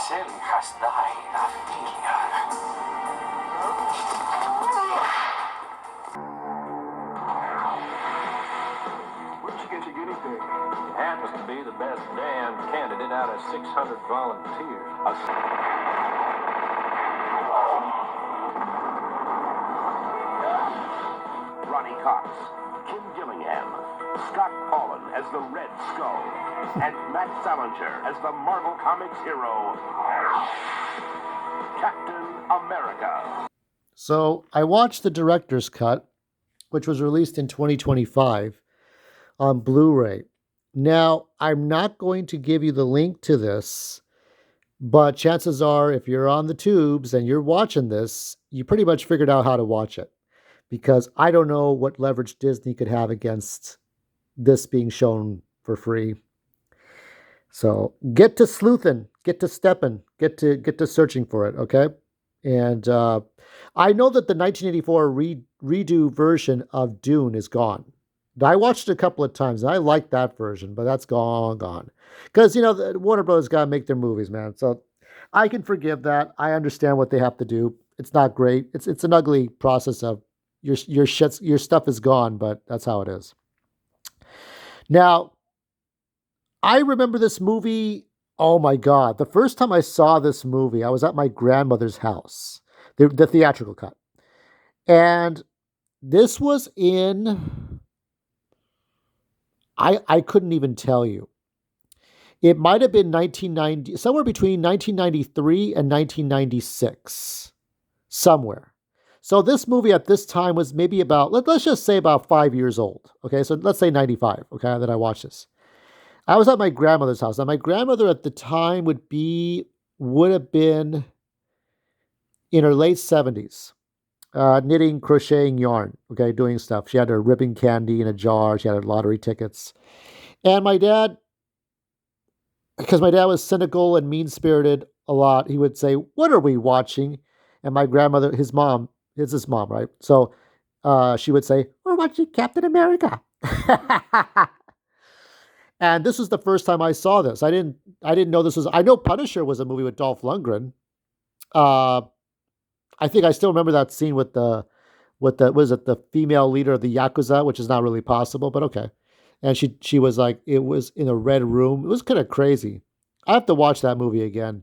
Self has died a failure. Where'd you get your guinea pig? Happens to be the best damn candidate out of 600 volunteers. Ronnie Cox, Kim Gillingham, Scott Paulin as the Red Skull, and Matt Salinger as the Marvel Comics hero, Captain America. So I watched the director's cut, which was released in 2025 on Blu-ray. Now, I'm not going to give you the link to this, but chances are if you're on the tubes and you're watching this, you pretty much figured out how to watch it, because I don't know what leverage Disney could have against this being shown for free. So get to sleuthing, get to stepping, get to searching for it, okay? And I know that the 1984 redo version of Dune is gone. I watched it a couple of times, and I like that version, but that's gone. Because, the Warner Brothers got to make their movies, man. So I can forgive that. I understand what they have to do. It's not great. It's an ugly process of your stuff is gone, but that's how it is. Now, I remember this movie. Oh my God. The first time I saw this movie, I was at my grandmother's house, the theatrical cut. And this was in, I couldn't even tell you. It might have been 1990, somewhere between 1993 and 1996, somewhere. So this movie at this time was maybe about, let's just say about 5 years old. Okay, so let's say 95, okay, that I watched this. I was at my grandmother's house. Now, my grandmother at the time would have been in her late 70s, knitting, crocheting, yarn, okay, doing stuff. She had her ribbon candy in a jar. She had her lottery tickets. And my dad, because my dad was cynical and mean-spirited a lot, he would say, "What are we watching?" And my grandmother, his mom, it's his mom, right? So she would say, "We're watching Captain America." And this was the first time I saw this. I didn't know this was. I know Punisher was a movie with Dolph Lundgren. I think I still remember that scene with the female leader of the Yakuza, which is not really possible, but okay. And she was like, it was in a red room. It was kind of crazy. I have to watch that movie again.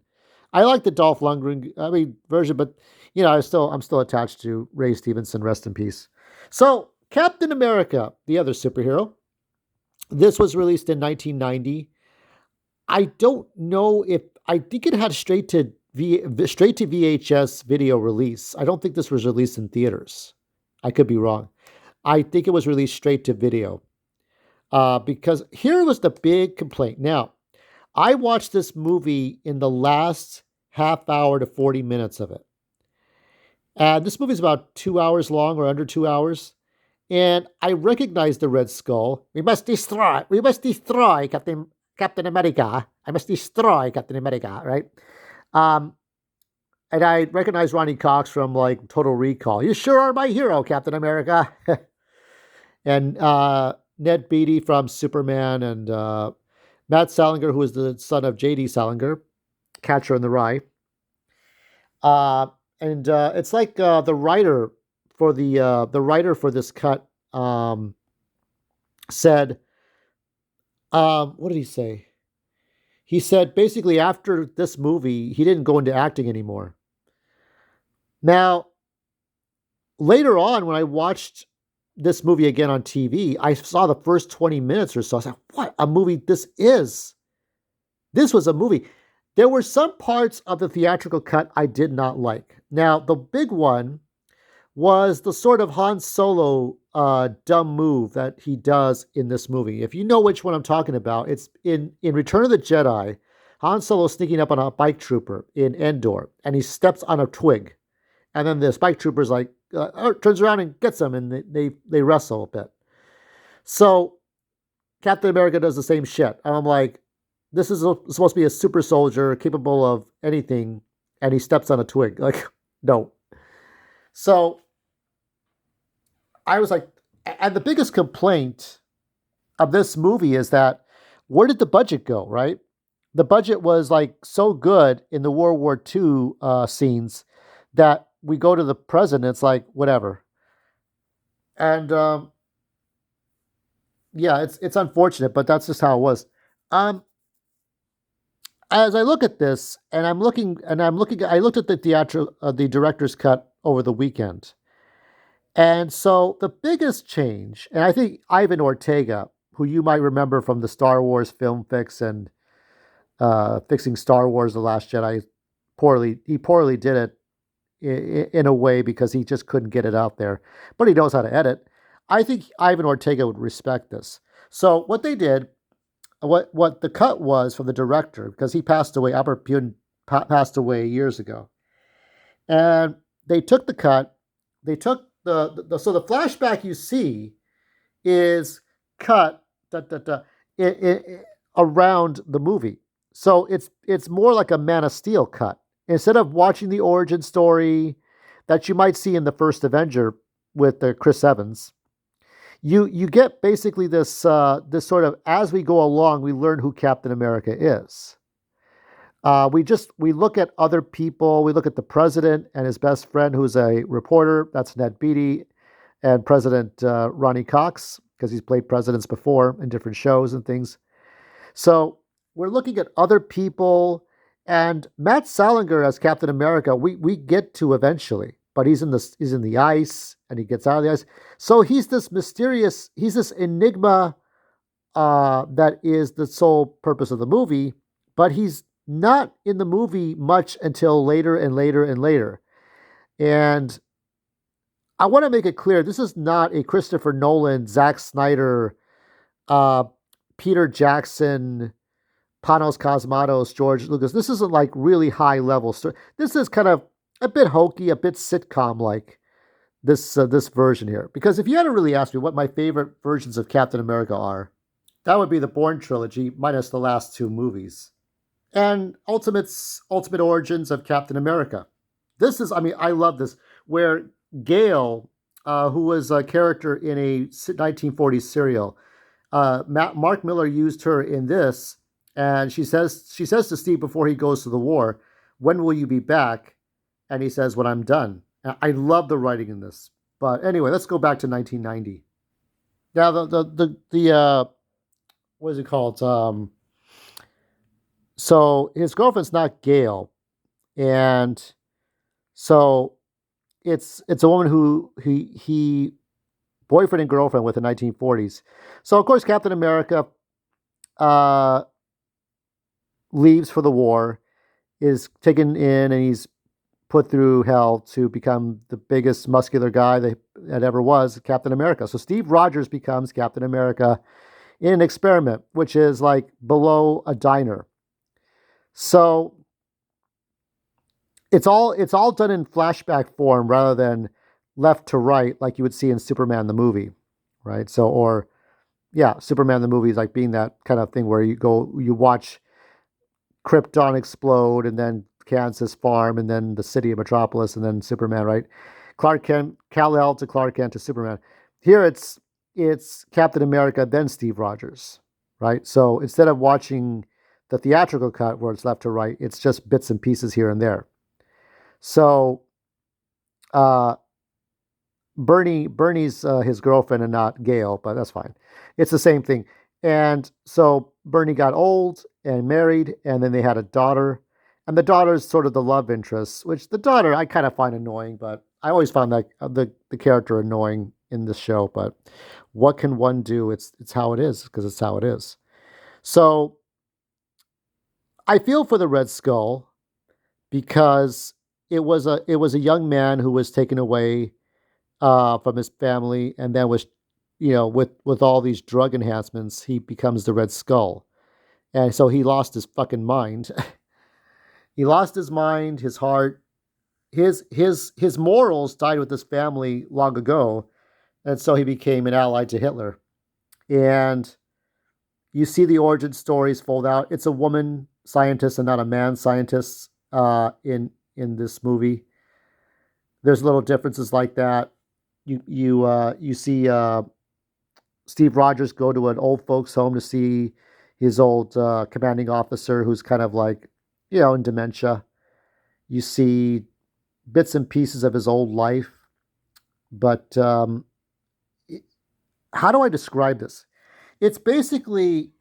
I like the Dolph Lundgren version, but I'm still attached to Ray Stevenson. Rest in peace. So Captain America, the other superhero. This was released in 1990. I don't know I think it had straight to VHS video release. I don't think this was released in theaters. I could be wrong. I think it was released straight to video. Because here was the big complaint. Now, I watched this movie in the last half hour to 40 minutes of it. And this movie is about 2 hours long or under 2 hours. And I recognized the Red Skull. We must destroy Captain America. I must destroy Captain America, right? And I recognize Ronnie Cox from like Total Recall. You sure are my hero, Captain America. And Ned Beatty from Superman, and Matt Salinger, who is the son of J.D. Salinger, Catcher in the Rye. And it's like the writer for this cut said, what did he say? He said basically after this movie, he didn't go into acting anymore. Now, later on, when I watched this movie again on TV, I saw the first 20 minutes or so. I was like, what a movie this is. This was a movie. There were some parts of the theatrical cut I did not like. Now, the big one was the sort of Han Solo dumb move that he does in this movie. If you know which one I'm talking about, it's in Return of the Jedi. Han Solo sneaking up on a bike trooper in Endor, and he steps on a twig. And then the spike trooper's like, turns around and gets him, and they wrestle a bit. So Captain America does the same shit. And I'm like, this is supposed to be a super soldier capable of anything, and he steps on a twig. Like, no. So I was like, and the biggest complaint of this movie is that where did the budget go, right? the budget was like so good in the World War II scenes that we go to the present. It's like whatever, and yeah, it's unfortunate, but that's just how it was. Um, as I look at this, I looked at the director's cut over the weekend, and so the biggest change, and I think Ivan Ortega, who you might remember from the Star Wars film fix and fixing Star Wars: The Last Jedi, he poorly did it in a way because he just couldn't get it out there, but he knows how to edit. I think Ivan Ortega would respect this. So what they did, what the cut was from the director, because he passed away, Albert Pune passed away years ago, and they took the cut, they took so the flashback you see is cut around the movie. So it's more like a Man of Steel cut. Instead of watching the origin story that you might see in the first Avenger with Chris Evans, you get basically this sort of, as we go along, we learn who Captain America is. We look at other people. We look at the president and his best friend, who's a reporter. That's Ned Beatty, and President Ronnie Cox, because he's played presidents before in different shows and things. So we're looking at other people, and Matt Salinger as Captain America, we get to eventually, but he's in the ice, and he gets out of the ice. So he's this enigma that is the sole purpose of the movie, but he's not in the movie much until later and later and later. And I want to make it clear, this is not a Christopher Nolan, Zack Snyder, Peter Jackson, Panos Cosmatos, George Lucas. This isn't like really high level story. This is kind of a bit hokey, a bit sitcom like this version here. Because if you had to really ask me what my favorite versions of Captain America are, that would be the Bourne trilogy minus the last two movies, and Ultimate Origins of Captain America. I love this, where Gale, who was a character in a 1940s serial, Mark Miller used her in this, and she says to Steve before he goes to the war, "When will you be back?" And he says, "When I'm done." And I love the writing in this. But anyway, let's go back to 1990. Now the what is it called? So his girlfriend's not Gale, and so it's a woman who he boyfriend and girlfriend with in the 1940s. So of course Captain America leaves for the war, is taken in, and he's put through hell to become the biggest muscular guy that ever was, Captain America. So Steve Rogers becomes Captain America in an experiment, which is like below a diner. So it's all done in flashback form rather than left to right like you would see in Superman the movie, right? So, or yeah, Superman the movie is like being that kind of thing where you watch Krypton explode, and then Kansas farm, and then the city of Metropolis, and then Superman, right? Clark Kent, Kal-El to Clark Kent to Superman. Here it's Captain America, then Steve Rogers, right? So instead of watching the theatrical cut where it's left to right, it's just bits and pieces here and there. So Bernie's his girlfriend and not Gale, but that's fine. It's the same thing. And so Bernie got old and married, and then they had a daughter. And the daughter is sort of the love interest, which the daughter I kind of find annoying, but I always found that the character annoying in the show. But what can one do? It's how it is, because it's how it is. So I feel for the Red Skull, because it was a young man who was taken away from his family, and then was, with all these drug enhancements, he becomes the Red Skull, and so he lost his fucking mind. He lost his mind, his heart, his morals died with his family long ago, and so he became an ally to Hitler. And you see the origin stories fold out. It's a woman scientist and not a man scientist in this movie. There's little differences like that. You see Steve Rogers go to an old folks home to see his old commanding officer who's kind of like, in dementia. You see bits and pieces of his old life. But how do I describe this? It's basically,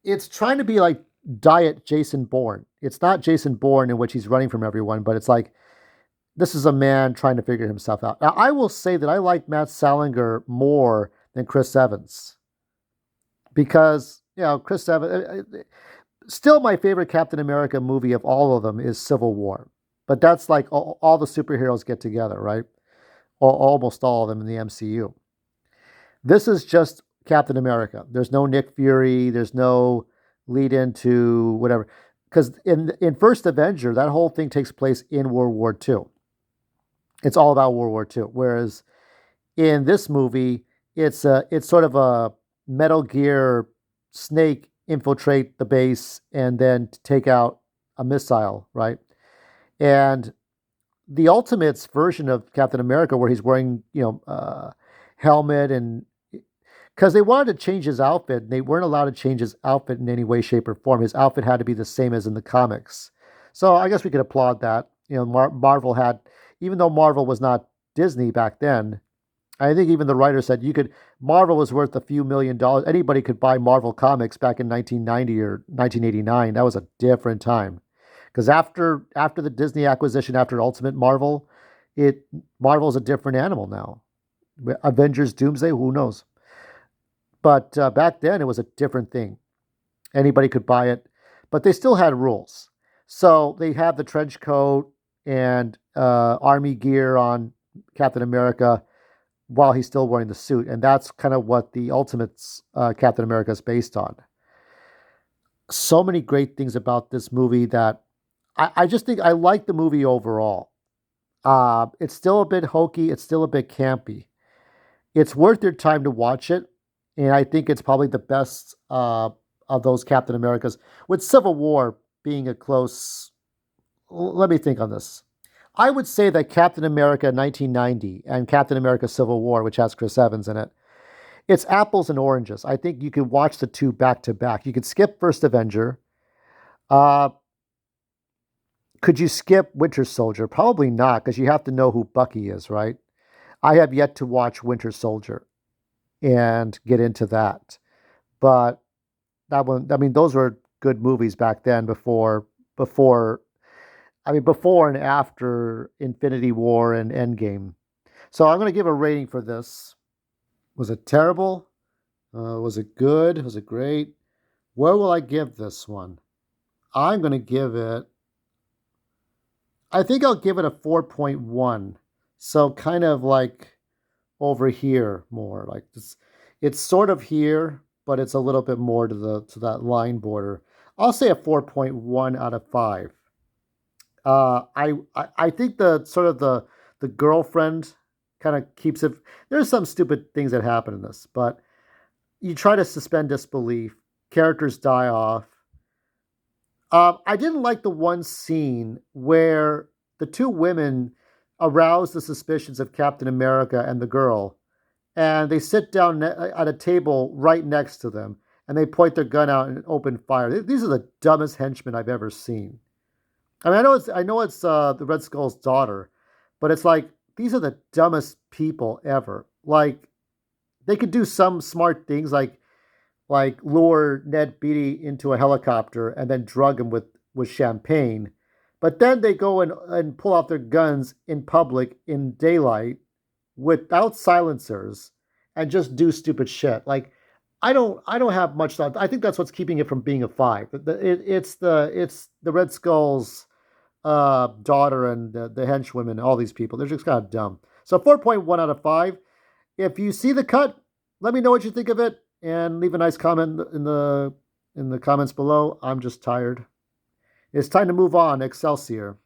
it's trying to be like diet Jason Bourne. It's not Jason Bourne in which he's running from everyone, but it's like, this is a man trying to figure himself out. Now, I will say that I like Matt Salinger more than Chris Evans because, Chris Evans, still my favorite Captain America movie of all of them is Civil War. But that's like all the superheroes get together, right? Almost all of them in the MCU. This is just Captain America. There's no Nick Fury. There's no lead into whatever. Because in First Avenger, that whole thing takes place in World War II. It's all about World War II. Whereas in this movie, it's sort of a Metal Gear Snake infiltrate the base and then take out a missile, right? And the Ultimates version of Captain America, where he's wearing, helmet, and because they wanted to change his outfit, and they weren't allowed to change his outfit in any way, shape, or form. His outfit had to be the same as in the comics. So I guess we could applaud that. Marvel had, even though Marvel was not Disney back then, I think even the writer said Marvel was worth a few $1 million. Anybody could buy Marvel comics back in 1990 or 1989. That was a different time. Because after the Disney acquisition, after Ultimate Marvel, Marvel's a different animal now. Avengers, Doomsday, who knows? But back then, it was a different thing. Anybody could buy it, but they still had rules. So they have the trench coat and army gear on Captain America while he's still wearing the suit, and that's kind of what the Ultimates Captain America is based on. So many great things about this movie that I just think I like the movie overall. It's still a bit hokey. It's still a bit campy. It's worth your time to watch it. And I think it's probably the best of those Captain Americas, with Civil War being a close. Let me think on this. I would say that Captain America 1990 and Captain America Civil War, which has Chris Evans in it, it's apples and oranges. I think you could watch the two back to back. You could skip First Avenger. Could you skip Winter Soldier? Probably not, because you have to know who Bucky is, right? I have yet to watch Winter Soldier and get into that. But that one, those were good movies back then before and after Infinity War and Endgame. So I'm going to give a rating for this. Was it terrible? Was it good? Was it great? Where will I give this one? I'm going to give it, I think I'll give it a 4.1. So kind of like over here more. Like this, it's sort of here, but it's a little bit more to that line border. I'll say a 4.1 out of 5. I think the girlfriend kind of keeps it. There's some stupid things that happen in this, but you try to suspend disbelief. Characters die off. I didn't like the one scene where the two women arouse the suspicions of Captain America and the girl, and they sit down at a table right next to them, and they point their gun out and open fire. These are the dumbest henchmen I've ever seen. I know it's the Red Skull's daughter, but it's like, these are the dumbest people ever. Like, they could do some smart things, like lure Ned Beatty into a helicopter and then drug him with champagne. But then they go and pull out their guns in public in daylight without silencers and just do stupid shit. Like, I don't have much thought. I think that's what's keeping it from being a 5. It's the Red Skull's daughter and the henchwomen, all these people. They're just kind of dumb. So 4.1 out of 5. If you see the cut, let me know what you think of it, and leave a nice comment in the comments below. I'm just tired. It's time to move on. Excelsior.